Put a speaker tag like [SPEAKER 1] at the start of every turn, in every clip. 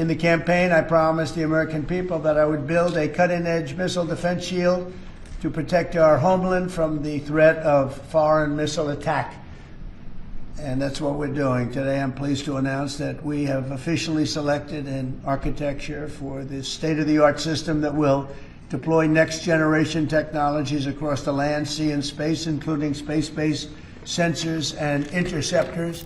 [SPEAKER 1] In the campaign, I promised the American people that I would build a cutting-edge missile defense shield to protect our homeland from the threat of foreign missile attack. And that's what we're doing. Today, I'm pleased to announce that we have officially selected an architecture for this state-of-the-art system that will deploy next-generation technologies across the land, sea, and space, including space-based sensors and interceptors.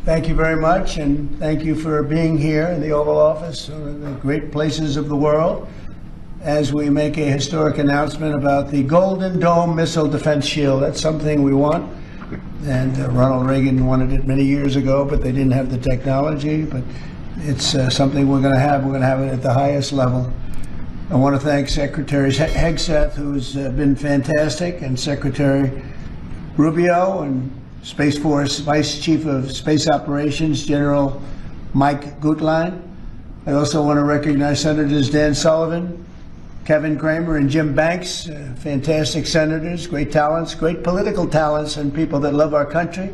[SPEAKER 1] Thank you very much, and thank you for being here in the Oval Office, one of the great places of the world, as we make a historic announcement about the Golden Dome Missile Defense Shield. That's something we want, and Ronald Reagan wanted it many years ago, but they didn't have the technology, but it's something we're going to have. We're going to have it at the highest level. I want to thank Secretary Hegseth, who's been fantastic, and Secretary Rubio, and Space Force Vice Chief of Space Operations, General Mike Goodline. I also want to recognize Senators Dan Sullivan, Kevin Cramer, and Jim Banks, fantastic senators, great talents, great political talents, and people that love our country.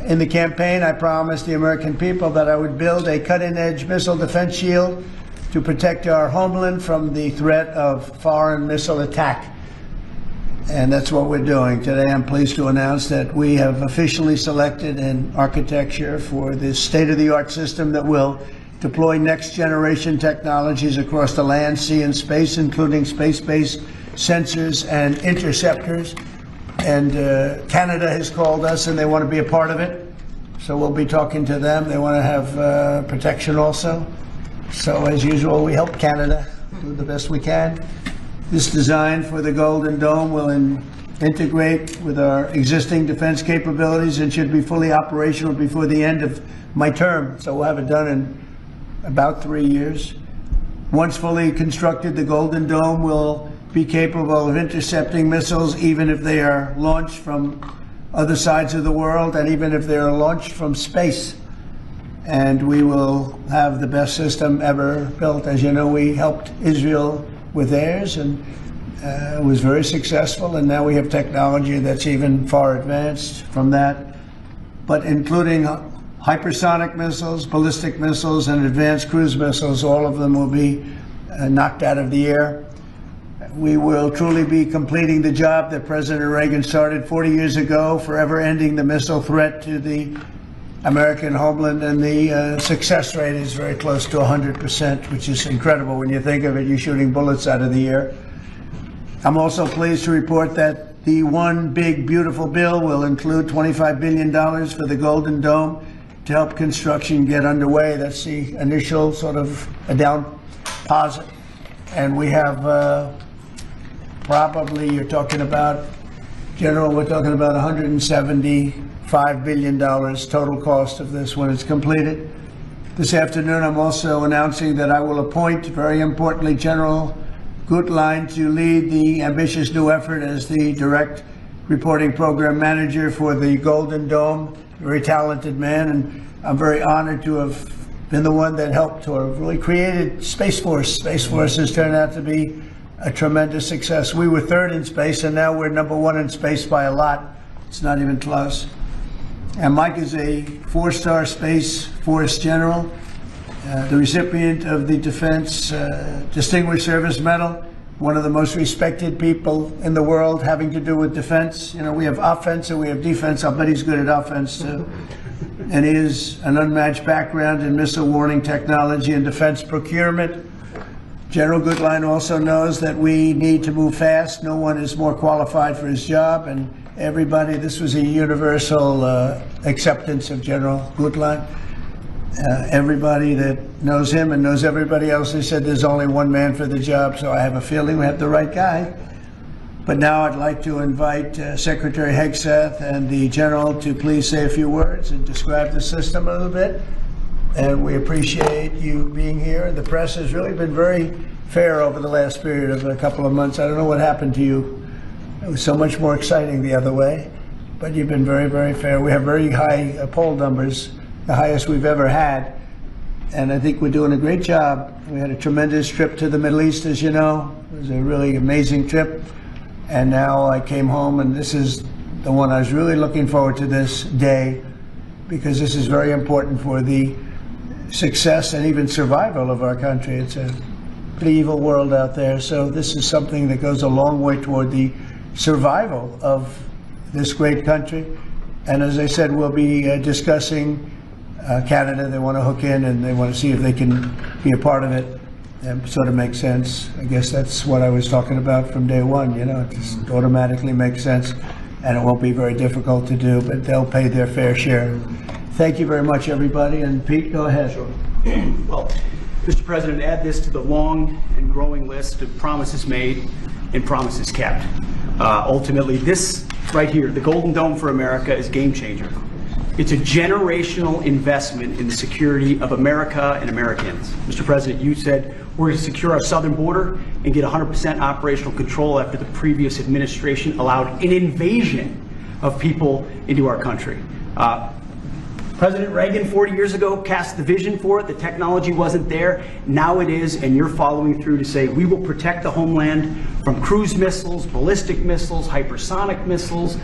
[SPEAKER 1] In the campaign, I promised the American people that I would build a cutting-edge missile defense shield to protect our homeland from the threat of foreign missile attack. And that's what we're doing. Today, I'm pleased to announce that we have officially selected an architecture for this state-of-the-art system that will deploy next-generation technologies across the land, sea, and space, including space-based sensors and interceptors. And Canada has called us, and they want to be a part of it. So we'll be talking to them. They want to have protection also. So as usual, we help Canada do the best we can. This design for the Golden Dome will integrate with our existing defense capabilities and should be fully operational before the end of my term. So we'll have it done in about 3 years. Once fully constructed, the Golden Dome will be capable of intercepting missiles even if they are launched from other sides of the world and even if they are launched from space. And we will have the best system ever built. As you know, we helped Israel with theirs, and it was very successful, and now we have technology that's even far advanced from that, but including hypersonic missiles, ballistic missiles, and advanced cruise missiles. All of them will be knocked out of the air. We will truly be completing the job that President Reagan started 40 years ago, forever ending the missile threat to the American homeland, and the success rate is very close to 100%, which is incredible when you think of it. You're shooting bullets out of the air. I'm also pleased to report that the One Big Beautiful Bill will include $25 billion for the Golden Dome to help construction get underway. That's the initial sort of a down deposit. And we have probably, you're talking about, General, we're talking about $175 billion total cost of this when it's completed. This afternoon, I'm also announcing that I will appoint, very importantly, General Goodline to lead the ambitious new effort as the direct reporting program manager for the Golden Dome. Very talented man, and I'm very honored to have been the one that helped to have really created Space Force. Space Force has turned out to be a tremendous success. We were third in space, and now we're number one in space by a lot. It's not even close. And Mike is a 4-star Space Force general, the recipient of the Defense Distinguished Service Medal, one of the most respected people in the world having to do with defense. You know, we have offense and we have defense. I'll bet he's good at offense too. And he has an unmatched background in missile warning technology and defense procurement. General Goodline also knows that we need to move fast. No one is more qualified for his job, and everybody, this was a universal acceptance of General Goodline. Everybody that knows him and knows everybody else, they said there's only one man for the job, so I have a feeling we have the right guy. But now I'd like to invite Secretary Hegseth and the General to please say a few words and describe the system a little bit. And we appreciate you being here. The press has really been very fair over the last period of a couple of months. I don't know what happened to you. It was so much more exciting the other way, but you've been very, very fair. We have very high poll numbers, the highest we've ever had, and I think we're doing a great job. We had a tremendous trip to the Middle East, as you know. It was a really amazing trip, and now I came home, and this is the one I was really looking forward to this day, because this is very important for the success and even survival of our country. It's a pretty evil world out there, so this is something that goes a long way toward the survival of this great country. And as I said, we'll be discussing Canada. They want to hook in and they want to see if they can be a part of it and sort of make sense. I guess that's what I was talking about from day one. You know, it just automatically makes sense, and it won't be very difficult to do, but they'll pay their fair share. Thank you very much, everybody. And Pete, go ahead.
[SPEAKER 2] Sure. Well, Mr. President, add this to the long and growing list of promises made and promises kept. Ultimately, this right here, the Golden Dome for America, is game changer. It's a generational investment in the security of America and Americans. Mr. President, you said we're going to secure our southern border and get 100% operational control after the previous administration allowed an invasion of people into our country. President Reagan 40 years ago cast the vision for it. The technology wasn't there. Now it is, and you're following through to say we will protect the homeland from cruise missiles, ballistic missiles, hypersonic missiles,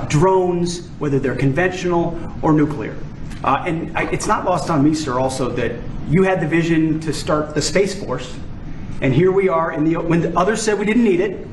[SPEAKER 2] drones, whether they're conventional or nuclear. It's not lost on me, sir, also that you had the vision to start the Space Force, and here we are when the others said we didn't need it.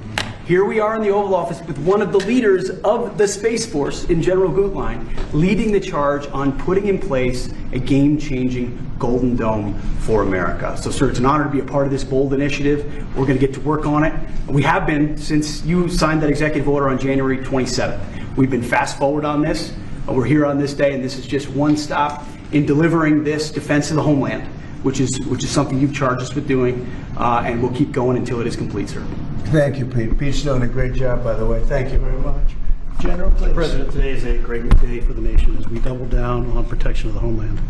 [SPEAKER 2] Here we are in the Oval Office with one of the leaders of the Space Force in General Goodline leading the charge on putting in place a game-changing Golden Dome for America. So, sir, it's an honor to be a part of this bold initiative. We're going to get to work on it. We have been since you signed that executive order on January 27th. We've been fast forward on this. We're here on this day, and this is just one stop in delivering this defense of the homeland, which is something you've charged us with doing, and we'll keep going until it is complete, sir.
[SPEAKER 1] Thank you, Pete. Pete's doing a great job, by the way. Thank you very much. General, please.
[SPEAKER 3] Mr. President, today is a great day for the nation as we double down on protection of the homeland.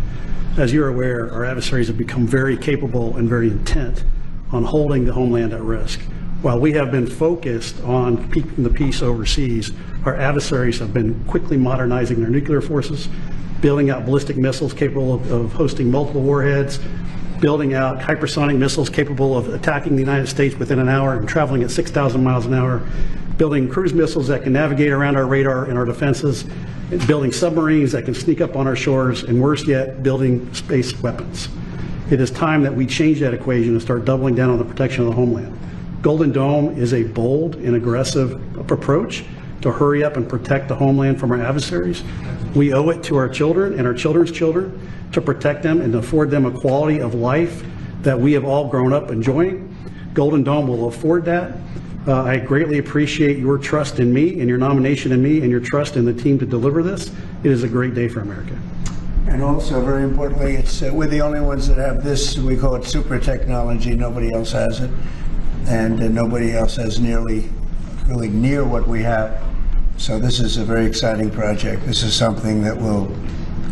[SPEAKER 3] As you're aware, our adversaries have become very capable and very intent on holding the homeland at risk. While we have been focused on keeping the peace overseas, our adversaries have been quickly modernizing their nuclear forces, building out ballistic missiles capable of hosting multiple warheads, building out hypersonic missiles capable of attacking the United States within an hour and traveling at 6,000 miles an hour, building cruise missiles that can navigate around our radar and our defenses, and building submarines that can sneak up on our shores, and worse yet, building space weapons. It is time that we change that equation and start doubling down on the protection of the homeland. Golden Dome is a bold and aggressive approach to hurry up and protect the homeland from our adversaries. We owe it to our children and our children's children to protect them and to afford them a quality of life that we have all grown up enjoying. Golden Dome will afford that. I greatly appreciate your trust in me and your nomination in me and your trust in the team to deliver this. It is a great day for America.
[SPEAKER 1] And also, very importantly, it's we're the only ones that have this. We call it super technology. Nobody else has it, and nobody else has really near what we have. So this is a very exciting project. This is something that will,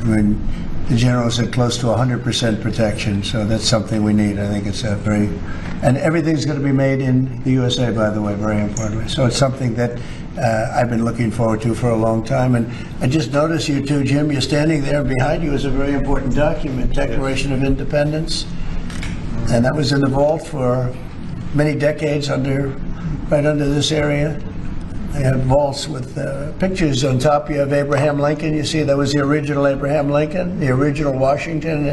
[SPEAKER 1] the general said close to 100% protection, so that's something we need. I think it's a very, and everything's going to be made in the USA, by the way, very importantly. So it's something that I've been looking forward to for a long time. And I just noticed you too, Jim, you're standing there. Behind you is a very important document, Declaration of Independence. And that was in the vault for many decades right under this area. They have vaults with pictures on top. You have Abraham Lincoln. You see that was the original Abraham Lincoln, the original Washington.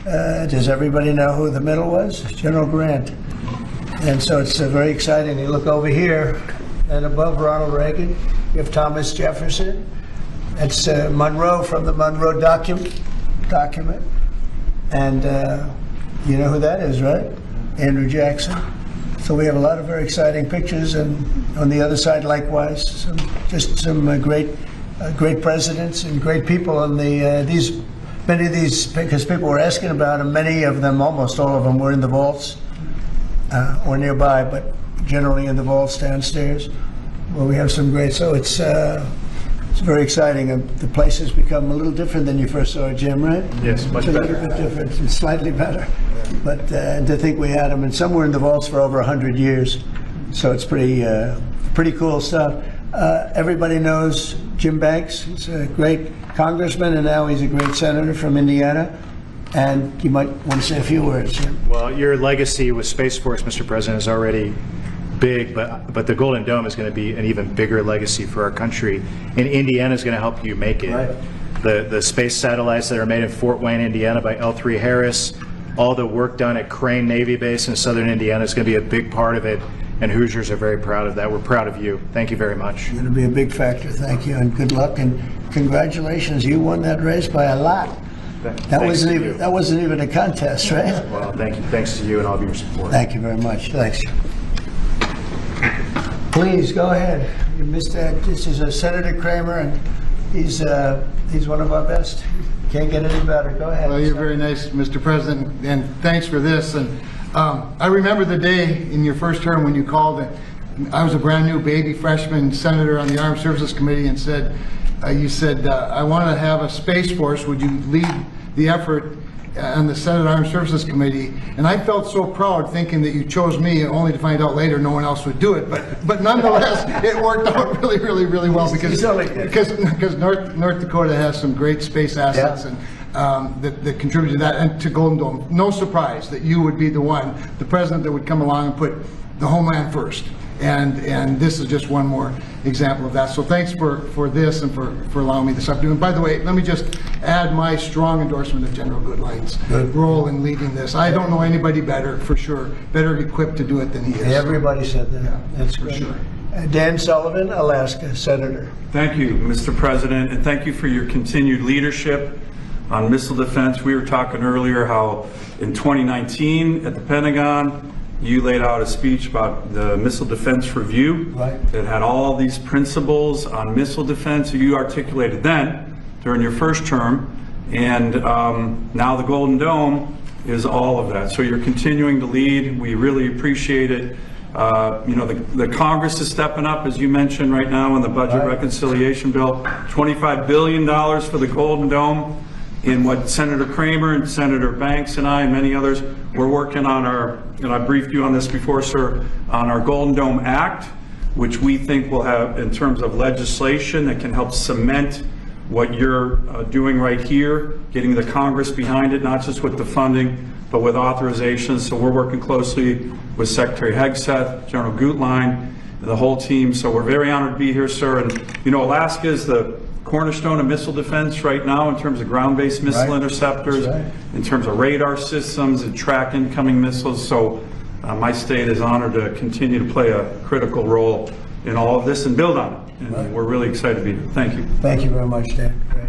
[SPEAKER 1] And does everybody know who the middle was? General Grant. And so it's very exciting. You look over here, and above Ronald Reagan, you have Thomas Jefferson. That's Monroe from the Monroe document. And you know who that is, right? Andrew Jackson. So we have a lot of very exciting pictures, and on the other side, likewise, some great presidents and great people. And many of these, because people were asking about them, many of them, almost all of them, were in the vaults or nearby, but generally in the vaults downstairs, where we have some great. So it's very exciting. The place has become a little different than you first saw it, Jim, right?
[SPEAKER 4] Yes, much
[SPEAKER 1] better.
[SPEAKER 4] better.
[SPEAKER 1] A little bit different, and slightly better. But to think we had them, and some were in the vaults for over 100 years. So it's pretty cool stuff. Everybody knows Jim Banks. He's a great congressman, and now he's a great senator from Indiana. And you might want to say a few words, Jim.
[SPEAKER 4] Well, your legacy with Space Force, Mr. President, is already big, but the Golden Dome is going to be an even bigger legacy for our country, and Indiana is going to help you make it.
[SPEAKER 1] Right.
[SPEAKER 4] The space satellites that are made in Fort Wayne, Indiana by L3 Harris, all the work done at Crane Navy Base in southern Indiana is going to be a big part of it, and Hoosiers are very proud of that. We're proud of you. Thank you very much.
[SPEAKER 1] It's going to be a big factor. Thank you, and good luck, and congratulations. You won that race by a lot. That wasn't even a contest, right?
[SPEAKER 4] Well, thank you. Thanks to you and all of your support.
[SPEAKER 1] Thank you very much. Thanks. Please go ahead. You missed that. This is Senator Kramer, and he's one of our best. Can't get any better. Go ahead.
[SPEAKER 5] Well, you're very nice, Mr. President, and thanks for this. And I remember the day in your first term when you called it. I was a brand new baby freshman senator on the Armed Services Committee, and you said, I want to have a Space Force. Would you lead the effort on the Senate Armed Services Committee? And I felt so proud thinking that you chose me, only to find out later no one else would do it. But nonetheless, it worked out really well because North Dakota has some great space assets, and that contribute to that and to Golden Dome. No surprise that you would be the president that would come along and put the homeland first. And this is just one more example of that. So thanks for this and for allowing me this afternoon. By the way, let me just add my strong endorsement of General Goodline's role in leading this. I don't know anybody better, for sure, better equipped to do it than he is.
[SPEAKER 1] Everybody said that.
[SPEAKER 5] Yeah,
[SPEAKER 1] That's
[SPEAKER 5] for
[SPEAKER 1] great.
[SPEAKER 5] sure.
[SPEAKER 1] Dan Sullivan, Alaska, Senator.
[SPEAKER 6] Thank you, Mr. President, and thank you for your continued leadership on missile defense. We were talking earlier how in 2019 at the Pentagon, you laid out a speech about the Missile Defense Review that had all these principles on missile defense you articulated then during your first term, and now the Golden Dome is all of that. So you're continuing to lead. We really appreciate it. You know, the Congress is stepping up, as you mentioned right now in the budget reconciliation bill, $25 billion for the Golden Dome. In what Senator Kramer and Senator Banks and I and many others, we're working on our, and I briefed you on this before, sir, on our Golden Dome Act, which we think will have, in terms of legislation that can help cement what you're doing right here, getting the Congress behind it, not just with the funding, but with authorizations. So we're working closely with Secretary Hegseth, General Goodline, and the whole team. So we're very honored to be here, sir. And you know, Alaska is the cornerstone of missile defense right now in terms of ground-based missile interceptors, in terms of radar systems and track incoming missiles. So my state is honored to continue to play a critical role in all of this and build on it. And we're really excited to be here. Thank you.
[SPEAKER 1] Thank you very much, Dan. Great.